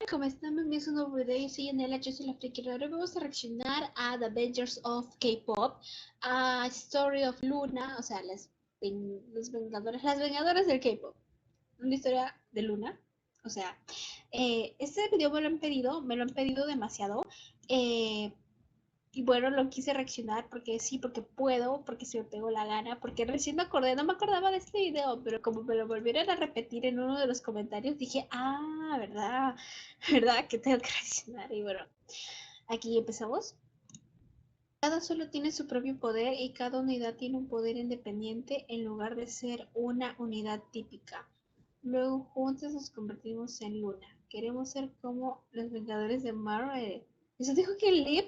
¿Cómo están? Bienvenidos a un nuevo video. Yo soy Yanela, yo soy la friki. Ahora vamos a reaccionar a The Avengers of Kpop, a Story of LOONA, o sea, los Vengadores, las Vengadoras del Kpop. Una historia de LOONA. O sea, este video me lo han pedido demasiado. Y bueno, lo quise reaccionar porque sí, porque puedo, porque se me pegó la gana, porque recién me acordé, no me acordaba de este video, pero como me lo volvieron a repetir en uno de los comentarios, dije, verdad, verdad que tengo que reaccionar. Y bueno, aquí empezamos. Cada solo tiene su propio poder y cada unidad tiene un poder independiente en lugar de ser una unidad típica. Luego juntos nos convertimos en LOONA. Queremos ser como los Vengadores de Marvel. ¿Eso dijo que Liv?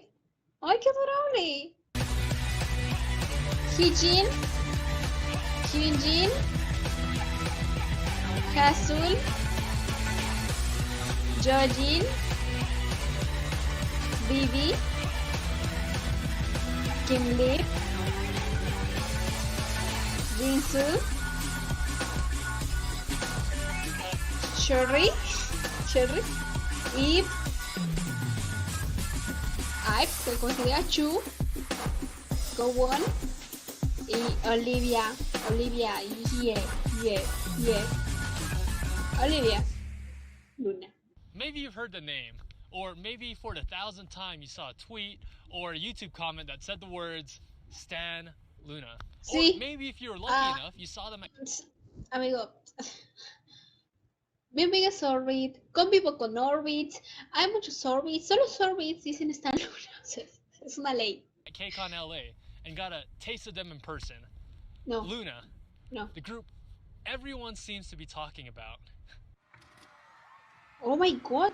¡Ay, qué adorable! Hyejin, Hyunjin, Hasul, Jojin, Vivi, Kim Lee, Jinsu, Cherry, Eve, ¿cómo se llama? Chu, Gowon y Olivia, Olivia, LOONA. Maybe you've heard the name, or maybe for the 1,000th time you saw a tweet or a YouTube comment that said the words Stan LOONA. Sí. Or maybe if you were lucky enough, you saw them. Amigo, mi amiga es Orbit, convivo con Orbit, hay muchos Orbits, solo Orbits dicen Stan LOONA, o sea, es una ley. At KCON LA and got a taste of them in person. No. LOONA, No. the group everyone seems to be talking about. Oh my god.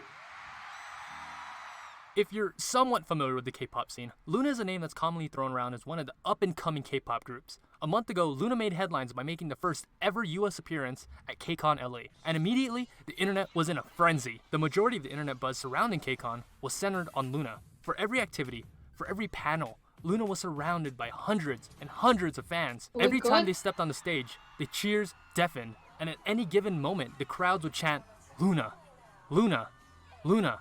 If you're somewhat familiar with the K-pop scene, LOONA is a name that's commonly thrown around as one of the up-and-coming K-pop groups. A month ago, LOONA made headlines by making the first ever US appearance at KCON LA, and immediately, the internet was in a frenzy. The majority of the internet buzz surrounding KCON was centered on LOONA. For every activity, for every panel, LOONA was surrounded by hundreds and hundreds of fans. Oh Every time they stepped on the stage, the cheers deafened, and at any given moment, the crowds would chant, LOONA, LOONA, LOONA.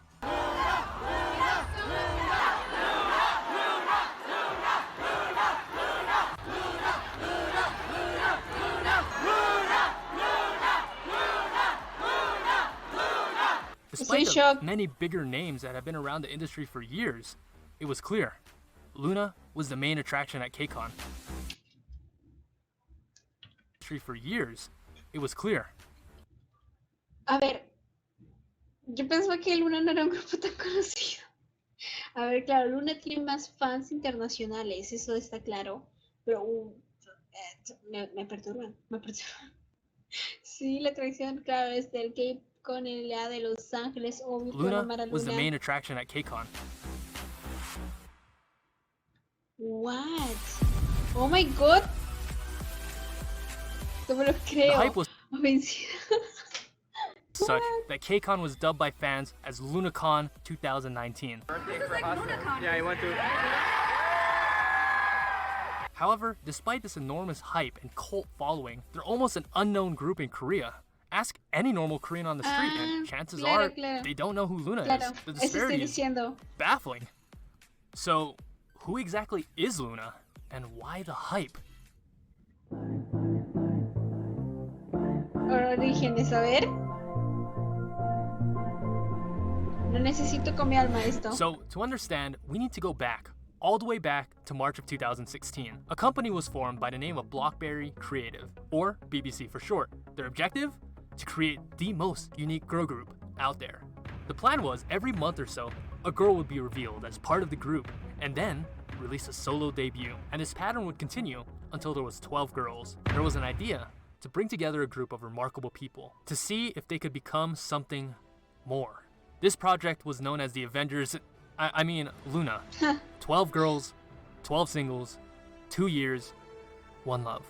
Despite the many bigger names that have been around the industry for years, it was clear LOONA was the main attraction at KCON. For years, it was clear. A ver, yo pensaba que LOONA no era un grupo tan conocido. A ver, claro, LOONA tiene más fans internacionales, eso está claro, pero me perturban. Sí, la atracción, claro, es del K con el de Los Ángeles, obvio. LOONA was the main attraction at KCON. What? Oh my god. No me lo creo. The hype was What? such that KCON was dubbed by fans as LOONACON 2019. This is like LOONACON. Yeah, you want to. However, despite this enormous hype and cult following, they're almost an unknown group in Korea. Ask any normal Korean on the street and chances are they don't know who LOONA is. The disparity is baffling. So, who exactly is LOONA and why the hype? Orígenes, a ver. No necesito con mi alma esto. So, to understand, we need to go back, all the way back to March of 2016. A company was formed by the name of Blockberry Creative, or BBC for short. Their objective? To create the most unique girl group out there. The plan was every month or so, a girl would be revealed as part of the group and then release a solo debut. And this pattern would continue until there was 12 girls. There was an idea to bring together a group of remarkable people to see if they could become something more. This project was known as the Avengers, I mean LOONA. 12 girls, 12 singles, 2 years, 1 love.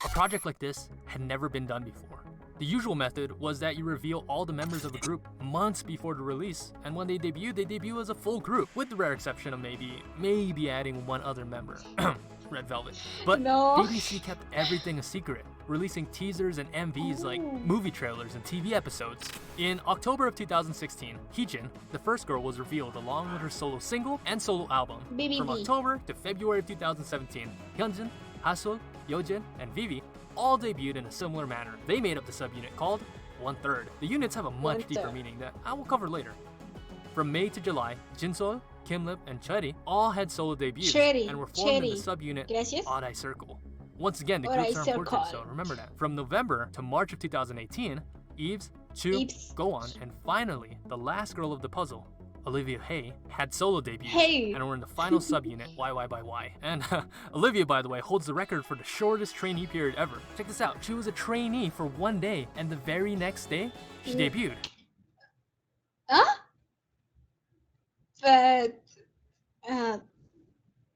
A project like this had never been done before. The usual method was that you reveal all the members of a group months before the release, and when they debut as a full group, with the rare exception of maybe adding one other member, Red Velvet. But no. BBC kept everything a secret. releasing teasers and MVs like movie trailers and TV episodes. In October of 2016, Heejin, the first girl, was revealed along with her solo single and solo album. BBB. From October to February of 2017, Hyunjin, Hasul, Yeojin, and Vivi all debuted in a similar manner. They made up the subunit called 1/3. The units have a much deeper meaning that I will cover later. From May to July, Jinsol, Kimlip, and Cheri all had solo debuts and were formed in the subunit Odd Eye Circle. Once again, the groups are important, so remember that. From November to March of 2018, Eves, Chu, Go-on, and finally, the last girl of the puzzle, Olivia Hae, had solo debuts and were in the final subunit YY by Y. And Olivia, by the way, holds the record for the shortest trainee period ever. Check this out. She was a trainee for 1 day, and the very next day, she debuted. Huh? But,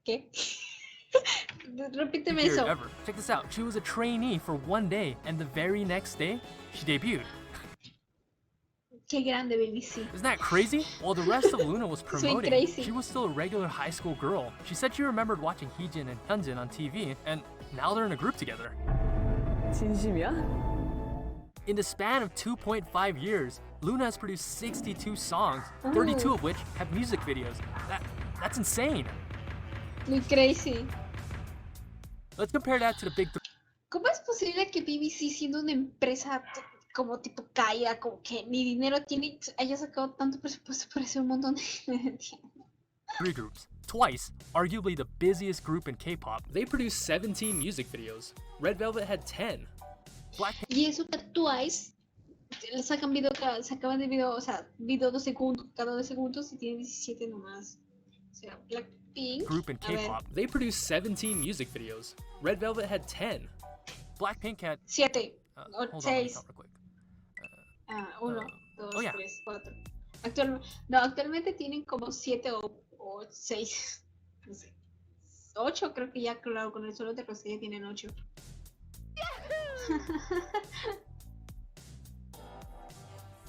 ¿qué? Repíteme eso. Ever. Check this out. She was a trainee for 1 day, and the very next day, she debuted. Qué grande, BBC. Isn't that crazy? While the rest of LOONA was promoting, she was still a regular high school girl. She said she remembered watching Heejin and Hyunjin on TV, and now they're in a group together. 진심이야? In the span of 2.5 years, LOONA has produced 62 songs, 32 of which have music videos. That's insane. Muy crazy. Let's compare that to the big ¿Cómo es posible que BBC, siendo una empresa como tipo caída, como que ni dinero tiene, haya sacado tanto presupuesto por hacer un montón de... three groups? Twice, arguably the busiest group in K-pop, they produced 17 music videos. Red Velvet had 10. Blackpink... Y eso que Twice sacan video, sacaban de video, o sea, video 2 segundos, cada 2 segundos y tienen 17 nomás. O sea, Blackpink... group in K-pop, they produced 17 music videos. Red Velvet had 10. Blackpink had... 7. Hold on, 6. real quick. 1, 2, 3, 4. Actualmente tienen como 7 o 6. No sé. 8 creo que ya, claro, con el solo de Rosalía tienen 8.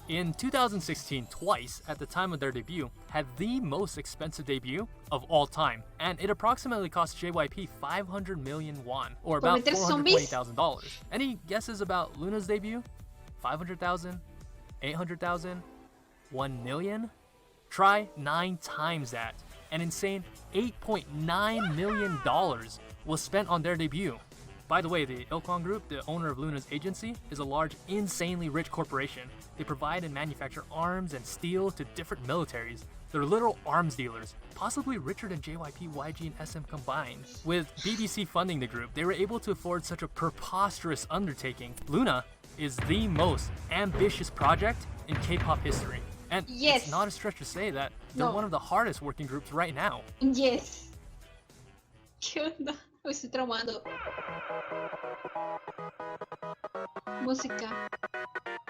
In 2016, Twice, at the time of their debut, had the most expensive debut of all time, and it approximately cost JYP 500 million won, or about $420,000. Any guesses about LOONA's debut? 500,000? 800,000? 1 million? Try 9 times that. An insane $8.9 million was spent on their debut. By the way, the Ilkwon Group, the owner of LOONA's agency, is a large, insanely rich corporation. They provide and manufacture arms and steel to different militaries. They're literal arms dealers, possibly richer than JYP, YG, and SM combined. With BBC funding the group, they were able to afford such a preposterous undertaking. LOONA is the most ambitious project in K-pop history. And it's not a stretch to say that they're one of the hardest working groups right now. Yes. ¿Qué onda? Me estoy traumando. Música.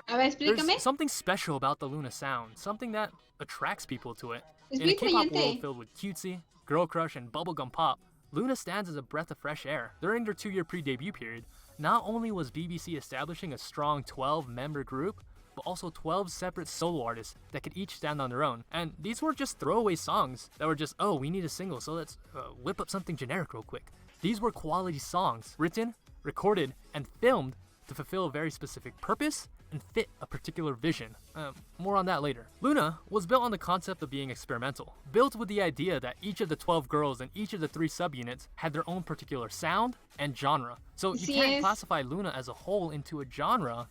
A ver, explícame. There's something special about the LOONA sound, something that attracts people to it. Es In a bien K-pop creyente. world filled with cutesy, girl crush, and bubblegum pop, LOONA stands as a breath of fresh air. During their 2-year pre-debut period, not only was BBC establishing a strong 12-member group, but also 12 separate solo artists that could each stand on their own. And these weren't just throwaway songs that were just, oh, we need a single, so let's whip up something generic real quick. These were quality songs, written, recorded, and filmed to fulfill a very specific purpose and fit a particular vision. More on that later. LOONA was built on the concept of being experimental, built with the idea that each of the 12 girls and each of the 3 subunits had their own particular sound and genre. So you can't classify LOONA as a whole into a genre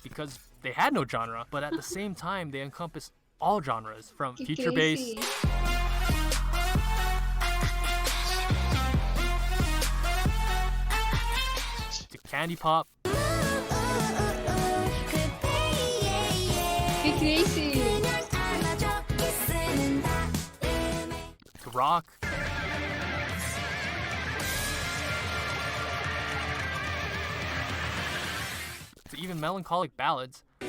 because they had no genre, but at the same time they encompass all genres, from future-based to candy pop, Qué crazy. to rock, to even melancholic ballads. No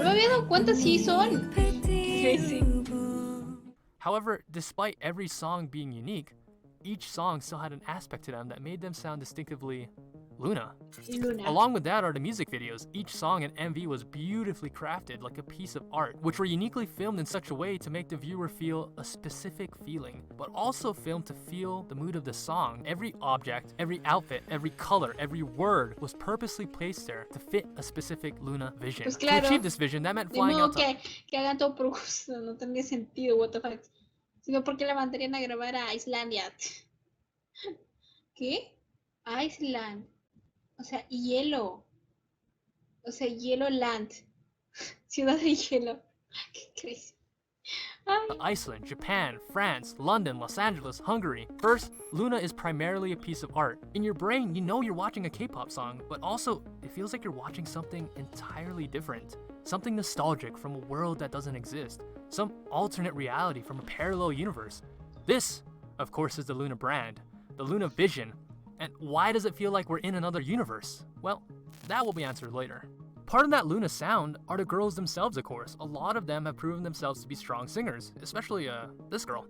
me había dado cuenta si son. Crazy. However, despite every song being unique, each song still had an aspect to them that made them sound distinctively LOONA. Luna. Along with that are the music videos. Each song and MV was beautifully crafted like a piece of art, which were uniquely filmed in such a way to make the viewer feel a specific feeling, but also filmed to feel the mood of the song. Every object, every outfit, every color, every word was purposely placed there to fit a specific LOONA vision. Pues To claro. achieve this vision, that meant De flying modo out to... que hagan todo por gusto, no tendría sentido, what the fuck. Sino porque la mandarían a grabar a Islandia. ¿Qué? Iceland. O sea, hielo. O sea, hielo land. Ciudad de hielo. Qué crazy. Ay. Iceland, Japan, France, London, Los Angeles, Hungary. First, LOONA is primarily a piece of art. In your brain, you know you're watching a K-pop song, but also it feels like you're watching something entirely different. Something nostalgic from a world that doesn't exist. Some alternate reality from a parallel universe. This, of course, is the LOONA brand, the LOONA vision. And why does it feel like we're in another universe? Well, that will be answered later. Part of that LOONA sound are the girls themselves, of course. A lot of them have proven themselves to be strong singers, especially this girl.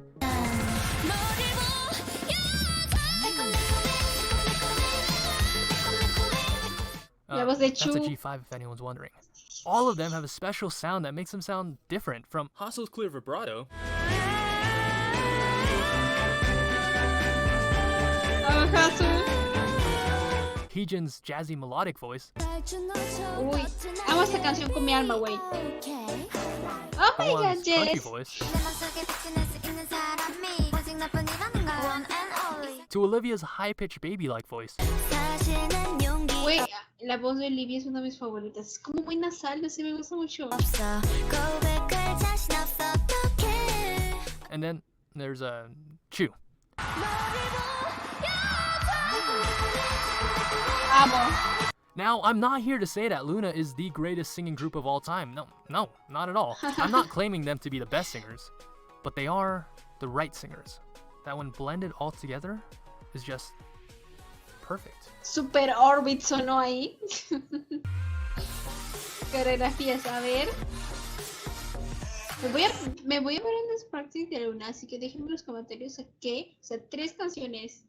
La voz de That's a Chu. G5 if anyone's wondering. All of them have a special sound that makes them sound different, from Haseul's clear vibrato Oh, Hasu. Heejin's jazzy melodic voice, Uy, amo esta canción con mi alma, güey. Oh my god, Hwang's crunchy yes. voice, to Olivia's high-pitched baby-like voice, Güey, la voz de Olivia es una de mis favoritas. Es como muy nasal, no sé, me gusta mucho. and then there's Chu. Amo. Now, I'm not here to say that LOONA is the greatest singing group of all time. No, not at all. I'm not claiming them to be the best singers, but they are the right singers. That when blended all together is just perfect. Super Orbit sonó ahí. Coreografías, a ver. Me voy a ver en las practices de LOONA, así que déjenme en los comentarios a qué, o sea, 3 canciones,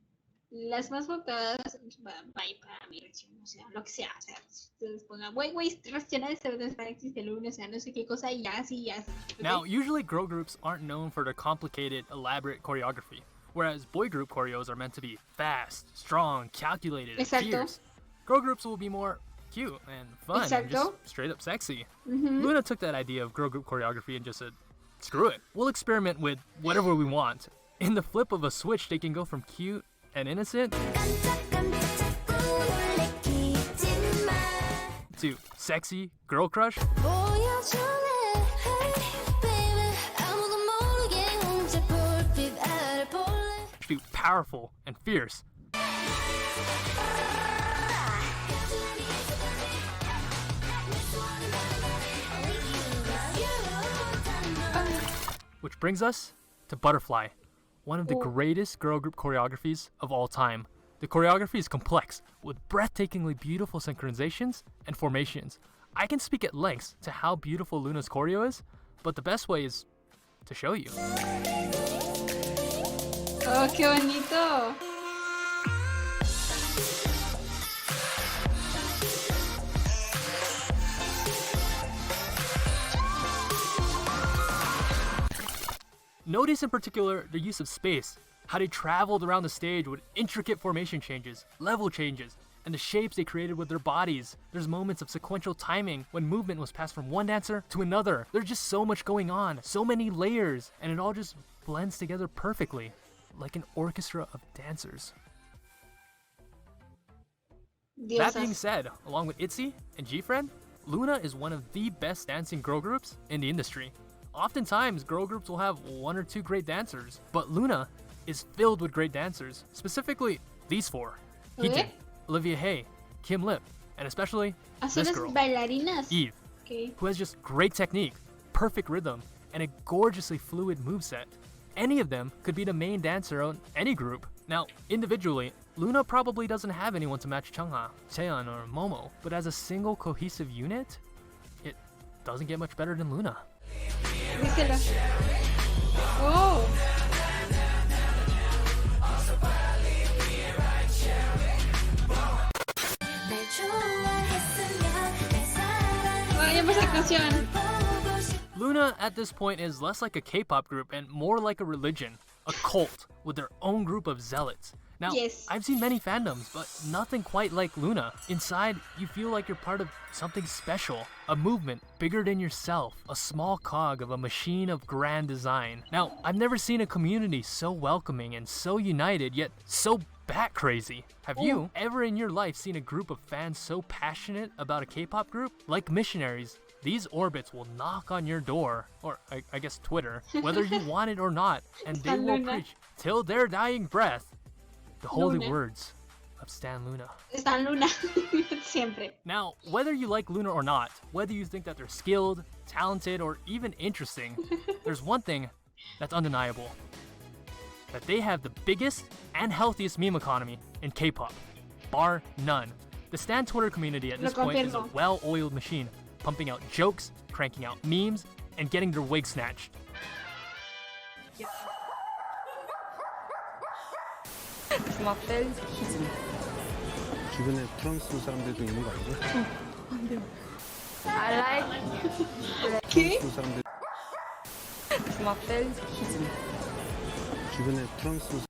las más votadas, va a ir para mi reacción, o sea, lo que sea, o sea, ustedes pongan, güey, reacciona de las practices de LOONA, o sea, no sé qué cosa, y ya, sí, ya. ¿Okay? Now, usually girl groups aren't known for their complicated, elaborate choreography, whereas boy group choreos are meant to be fast, strong, calculated, and Exacto. fierce. Girl groups will be more cute and fun and just Exacto. straight up sexy. Mhm. LOONA took that idea of girl group choreography and just said, screw it. We'll experiment with whatever we want. In the flip of a switch, they can go from cute and innocent to sexy girl crush to powerful and fierce. Which brings us to Butterfly, one of the greatest girl group choreographies of all time. The choreography is complex, with breathtakingly beautiful synchronizations and formations. I can speak at length to how beautiful LOONA's choreo is, but the best way is to show you. Oh, qué bonito. Notice in particular the use of space, how they traveled around the stage with intricate formation changes, level changes, and the shapes they created with their bodies. There's moments of sequential timing when movement was passed from one dancer to another. There's just so much going on, so many layers, and it all just blends together perfectly, like an orchestra of dancers. That being said, along with ITZY and GFriend, LOONA is one of the best dancing girl groups in the industry. Oftentimes, girl groups will have 1 or 2 great dancers, but LOONA is filled with great dancers, specifically these 4. Heejin, Olivia Hae, Kim Lip, and especially this girl, bailarinas. Eve, Okay. who has just great technique, perfect rhythm, and a gorgeously fluid moveset. Any of them could be the main dancer on any group. Now, individually, LOONA probably doesn't have anyone to match Chungha, Taeyeon, or Momo, but as a single cohesive unit, it doesn't get much better than LOONA. Díselo. Oh. Reacción. LOONA at this point is less like a K-pop group and more like a religion, a cult with their own group of zealots. Now, Yes. I've seen many fandoms, but nothing quite like LOONA. Inside, you feel like you're part of something special, a movement bigger than yourself, a small cog of a machine of grand design. Now, I've never seen a community so welcoming and so united, yet so bat crazy. Have you ever in your life seen a group of fans so passionate about a K-pop group? Like missionaries, these orbits will knock on your door, or I guess Twitter, whether you want it or not, and they will LOONA. preach till their dying breath the holy LOONA. words of Stan LOONA. Están Luna. Siempre. Now, whether you like LOONA or not, whether you think that they're skilled, talented, or even interesting, there's one thing that's undeniable. That they have the biggest and healthiest meme economy in K-pop, bar none. The Stan Twitter community at Lo this point is a confirmo. well-oiled machine, pumping out jokes, cranking out memes, and getting their wig snatched. 주먹벨 히즘. 주변에 프랑스 사람들도 있는 거 아니죠? I like 프랑스 사람들 주먹벨 히즘. 주변에 프랑스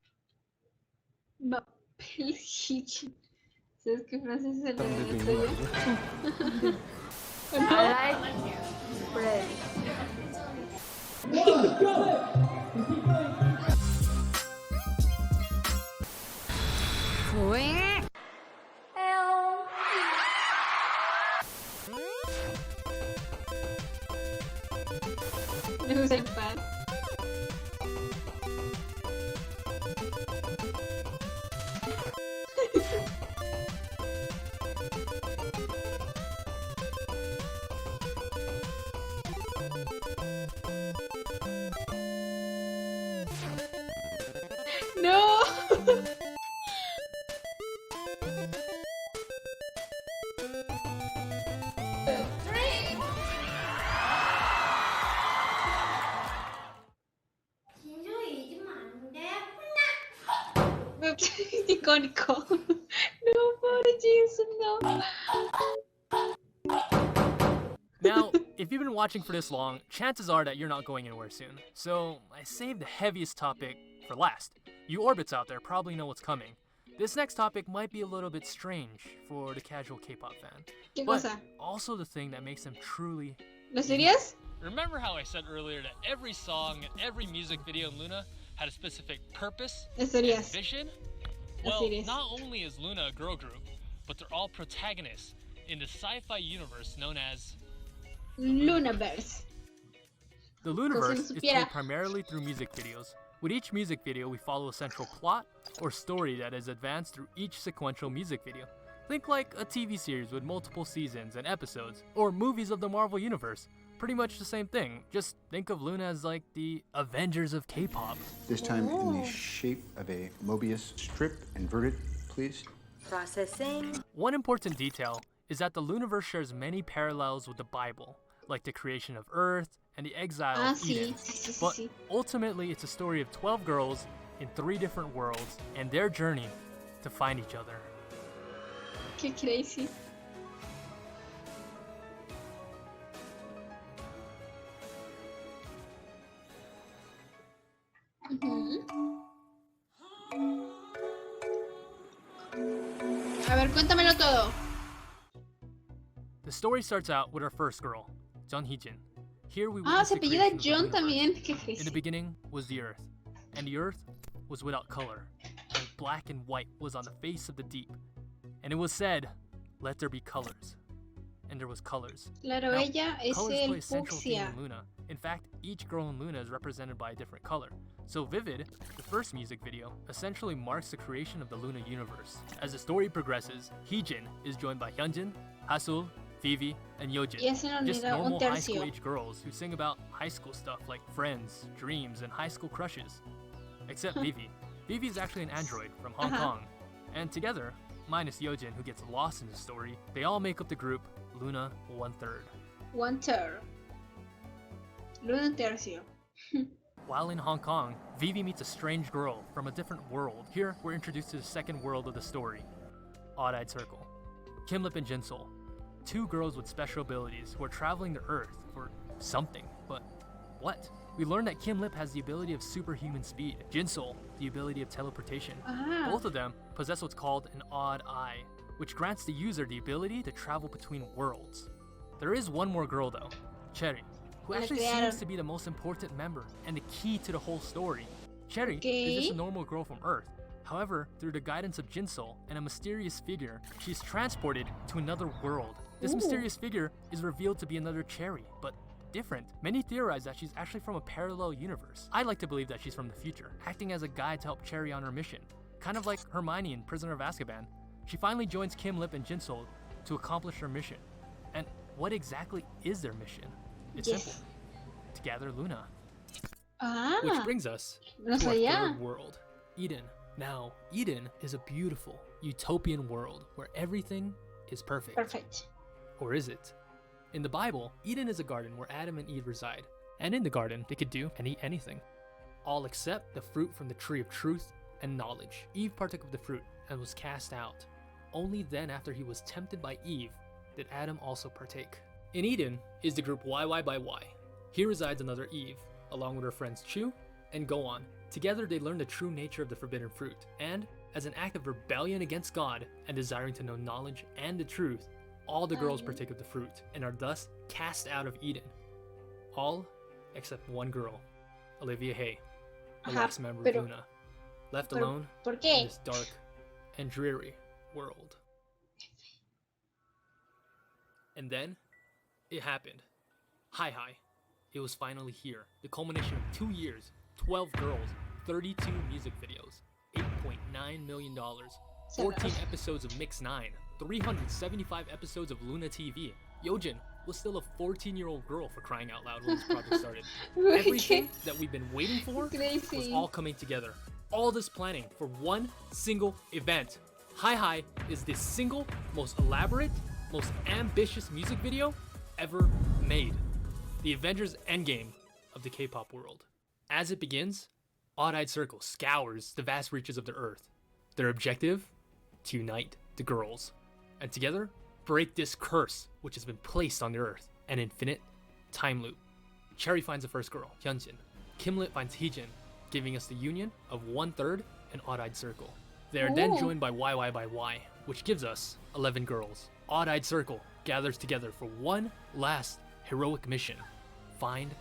Papel hitch. ¿Sabes qué frase se le 사람들도 있는 tuya? 거 아니죠? I like bread. Boing. Me gusta el pan. No. Icónico. No, pobre Jason, no. Now, if you've been watching for this long, chances are that you're not going anywhere soon. So, I saved the heaviest topic for last. You orbits out there probably know what's coming. This next topic might be a little bit strange for the casual K-pop fan, ¿Qué but cosa? also the thing that makes them truly. ¿Lo serías? Remember how I said earlier that every song and every music video in LOONA had a specific purpose Lo and serías. vision? Lo Well, serías. not only is LOONA a girl group, but they're all protagonists in the sci-fi universe known as Lunaverse. The Looniverse is supiera. told primarily through music videos. With each music video, we follow a central plot or story that is advanced through each sequential music video. Think like a TV series with multiple seasons and episodes, or movies of the Marvel Universe. Pretty much the same thing, just think of LOONA as like the Avengers of K-pop. This time in the shape of a Mobius strip, inverted, please. Processing. One important detail is that the Looniverse shares many parallels with the Bible, like the creation of Earth and the exile Ah, of sí. Eden. Sí, sí, But sí. ultimately, it's a story of 12 girls in 3 different worlds and their journey to find each other. Qué crazy. Ujú. A ver, cuéntamelo todo. The story starts out with our first girl, Jun Hee-jin. Here we Ah, witness se the apellida creation of the John universe. también. Qué In the crazy. beginning was the earth, and the earth was without color, and black and white was on the face of the deep. And it was said, "Let there be colors." And there was colors. Claro, Now, ella es colors el play a central theme fucsia. in LOONA. In fact, each girl in LOONA is represented by a different color. So Vivid, the first music video, essentially marks the creation of the LOONA universe. As the story progresses, Heejin is joined by Hyunjin, Hasul, Vivi, and Yojin. Y hacen Just unida un normal high school tercio. age girls who sing about high school stuff like friends, dreams, and high school crushes. Except Vivi. Vivi is actually an android from Hong Uh-huh. Kong. And together, minus Yojin who gets lost in the story, they all make up the group LOONA 1/3. One third. Luna un tercio. While in Hong Kong, Vivi meets a strange girl from a different world. Here, we're introduced to the second world of the story, Odd-Eyed Circle. Kim Lip and Jinsol. two girls with special abilities who are traveling to Earth for something, but what? We learn that Kim Lip has the ability of superhuman speed, Jinsol the ability of teleportation. Both of them possess what's called an odd eye, which grants the user the ability to travel between worlds. There is one more girl though, Cherry, who actually seems to be the most important member and the key to the whole story. Cherry is just a normal girl from Earth. However, through the guidance of Jinsol and a mysterious figure, she's transported to another world. This mysterious figure is revealed to be another Cherry, but different. Many theorize that she's actually from a parallel universe. I like to believe that she's from the future, acting as a guide to help Cherry on her mission. Kind of like Hermione in Prisoner of Azkaban. She finally joins Kim Lip and Jinsol to accomplish her mission. And what exactly is their mission? It's simple. To gather LOONA. Which brings us to our third world, Eden. Now, Eden is a beautiful, utopian world where everything is perfect. Or is it? In the Bible, Eden is a garden where Adam and Eve reside, and in the garden, they could do and eat anything. All except the fruit from the tree of truth and knowledge. Eve partook of the fruit and was cast out. Only then, after he was tempted by Eve, did Adam also partake. In Eden is the group YY by Y. Here resides another Eve, along with her friends Chu and Goan. Together they learn the true nature of the forbidden fruit, and as an act of rebellion against God and desiring to know knowledge and the truth, all the girls partake of the fruit and are thus cast out of Eden. All except one girl, Olivia Hay, the last member of LOONA, left alone in this dark and dreary world. And then, it happened. Hi. It was finally here. The culmination of 2 years, 12 girls, 32 music videos, $8.9 million, 14 episodes of Mix 9, 375 episodes of LOONA TV. Yojin was still a 14-year-old girl, for crying out loud, when this project started. Everything that we've been waiting for was all coming together. All this planning for one single event. Hi is the single most elaborate, most ambitious music video ever made. The Avengers Endgame of the K-pop world. As it begins, Odd-Eyed Circle scours the vast reaches of the Earth. Their objective? To unite the girls, and together break this curse which has been placed on the Earth, an infinite time loop. Cherry finds the first girl, Hyunjin. Kim Lip finds Heejin, giving us the union of 1/3 and Odd-Eyed Circle. They are then joined by YY by Y, which gives us 11 girls. Odd-Eyed Circle gathers together for one last heroic mission: find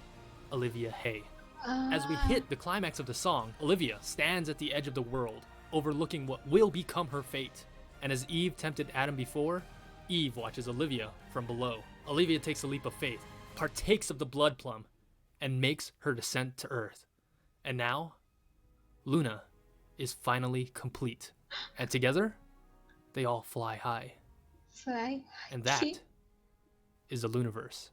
Olivia Hay. As we hit the climax of the song, Olivia stands at the edge of the world, overlooking what will become her fate. And as Eve tempted Adam before, Eve watches Olivia from below. Olivia takes a leap of faith, partakes of the blood plum, and makes her descent to Earth. And now, LOONA is finally complete. And together, they all fly high. And that is the LOONAverse.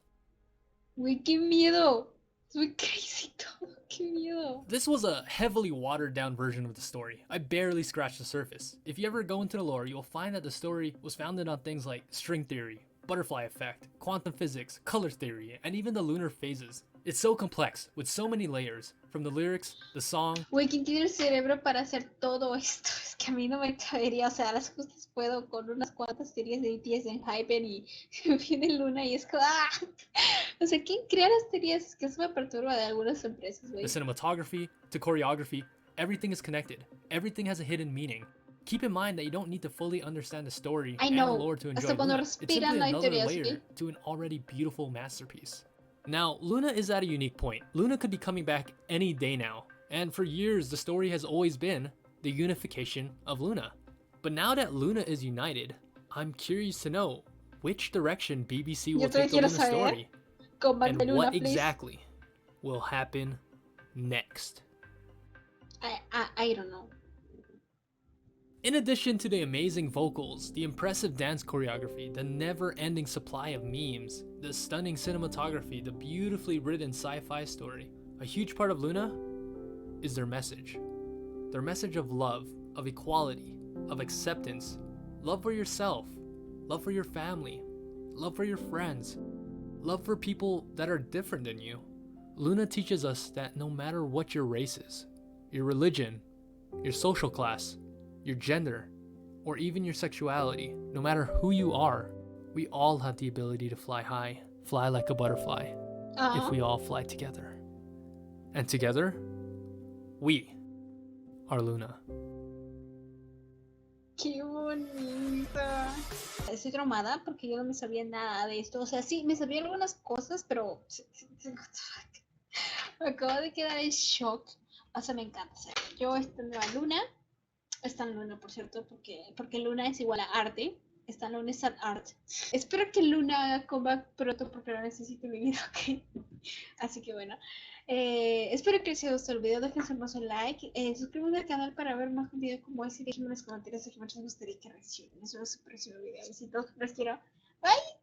Uy, qué miedo. Es muy crazy todo. Qué miedo. This was a heavily watered down version of the story. I barely scratched the surface. If you ever go into the lore, you'll find that the story was founded on things like string theory, butterfly effect, quantum physics, color theory, and even the lunar phases. It's so complex, with so many layers, from the lyrics, the song. Güey, ¿quién tiene el cerebro para hacer todo esto? Es que a mí no me cabería, o sea, a las justas puedo con unas cuantas teorías de BTS en Hypen y viene LOONA y es como ¡ah! O sea, ¿quién crea las teorías? Es que eso me perturba de algunas empresas, güey. The cinematography to choreography, everything is connected. Everything has a hidden meaning. Keep in mind that you don't need to fully understand the story and the lore to enjoy LOONA. It's simply another layer to an already beautiful masterpiece. Now, LOONA is at a unique point. LOONA could be coming back any day now, and for years the story has always been the unification of LOONA. But now that LOONA is united, I'm curious to know which direction BBC will take the LOONA story, and what exactly will happen next. I don't know. In addition to the amazing vocals, the impressive dance choreography, the never-ending supply of memes, the stunning cinematography, the beautifully written sci-fi story, a huge part of LOONA is their message. Their message of love, of equality, of acceptance, love for yourself, love for your family, love for your friends, love for people that are different than you. LOONA teaches us that no matter what your race is, your religion, your social class, your gender, or even your sexuality, no matter who you are, We all have the ability to fly high, fly like a butterfly, if we all fly together. And together, we are Luna. Qué bonita. Estoy traumada porque yo no me sabía nada de esto. O sea, sí, me sabía algunas cosas, pero me acabo de quedar en shock. O sea, me encanta. O sea, yo esta nueva Luna, está en Luna, por cierto, porque Luna es igual a arte. Está en Luna es art. Espero que Luna haga comeback pronto porque lo necesito en mi vida, ¿ok? Así que bueno. Espero que les haya gustado el video, déjense más un like, suscríbanse al canal para ver más contenido como ese y déjenme en los comentarios de que más les gustaría que reaccionen. Nos vemos en el próximo video. Besitos, los quiero. Bye.